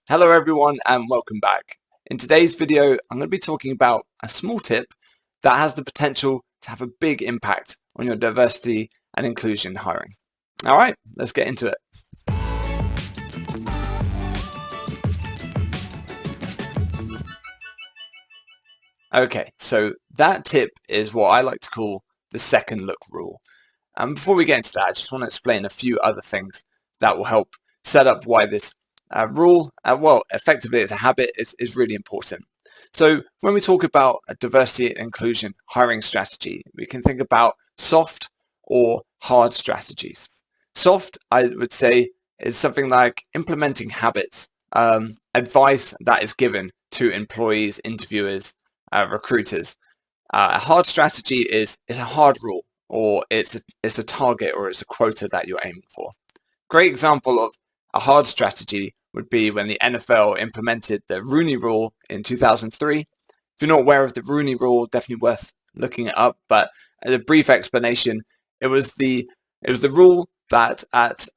Hello everyone and welcome back. In today's video, I'm going to be talking about a small tip that has the potential to have a big impact on your diversity and inclusion hiring. All right, let's get into it. Okay, so that tip is what I like to call the second look rule. And before we get into that, I just want to explain a few other things that will help set up why this rule, effectively as a habit, is really important. So when we talk about a diversity and inclusion hiring strategy, we can think about soft or hard strategies. Soft, I would say, is something like implementing habits, advice that is given to employees, interviewers, recruiters. A hard strategy is a hard rule, or it's a target, or it's a quota that you're aiming for. Great example of a hard strategy would be when the NFL implemented the Rooney Rule in 2003. If you're not aware of the Rooney Rule, definitely worth looking it up. But as a brief explanation, it was the rule that at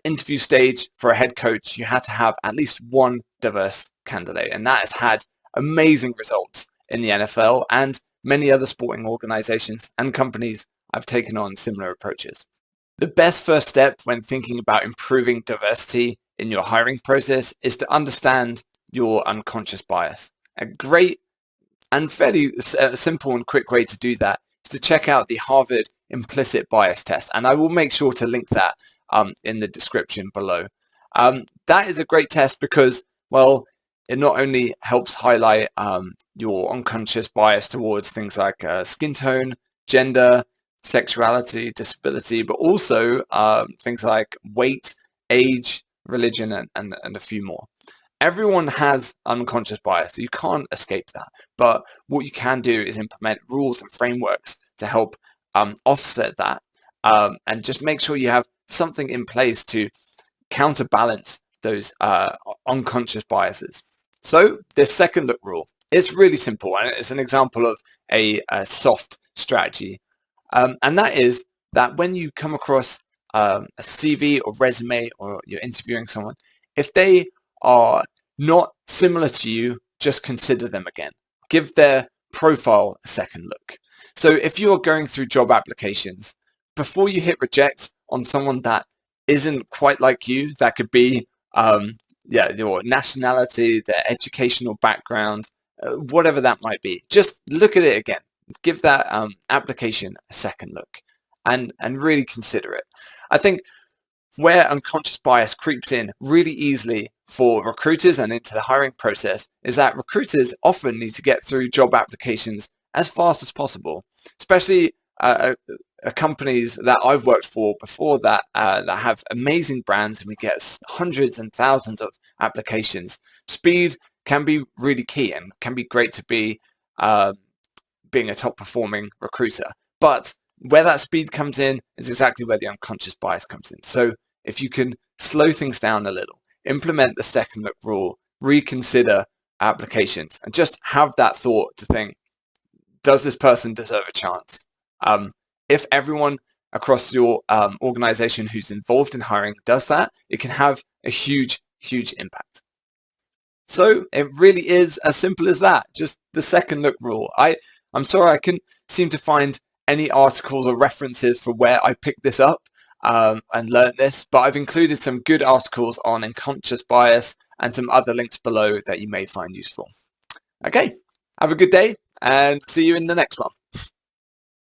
interview stage for a head coach, you had to have at least one diverse candidate, and that has had amazing results in the NFL, and many other sporting organizations and companies have taken on similar approaches. The best first step when thinking about improving diversity in your hiring process is to understand your unconscious bias. A great and fairly simple and quick way to do that is to check out the Harvard Implicit Bias Test, and I will make sure to link that in the description below. That is a great test because, well, it not only helps highlight your unconscious bias towards things like skin tone, gender, sexuality, disability, but also things like weight, age, religion, and a few more. Everyone has unconscious bias, so you can't escape that. But what you can do is implement rules and frameworks to help offset that, and just make sure you have something in place to counterbalance those unconscious biases. So this second look rule is really simple, and it's an example of a soft strategy. And that is that when you come across a CV or resume, or you're interviewing someone, if they are not similar to you, just consider them again. Give their profile a second look. So if you're going through job applications, before you hit reject on someone that isn't quite like you, that could be your nationality, their educational background, whatever that might be, just look at it again. Give that application a second look and really consider it. I think where unconscious bias creeps in really easily for recruiters and into the hiring process is that recruiters often need to get through job applications as fast as possible, especially companies that I've worked for before that have amazing brands, and we get hundreds and thousands of applications. Speed can be really key and can be great to be being a top performing recruiter. But where that speed comes in is exactly where the unconscious bias comes in. So if you can slow things down a little, implement the second look rule, reconsider applications, and just have that thought to think, does this person deserve a chance? If everyone across your organization who's involved in hiring does that, it can have a huge, huge impact. So it really is as simple as that, just the second look rule. I'm sorry I couldn't seem to find any articles or references for where I picked this up and learned this, but I've included some good articles on unconscious bias and some other links below that you may find useful. Okay, have a good day and see you in the next one.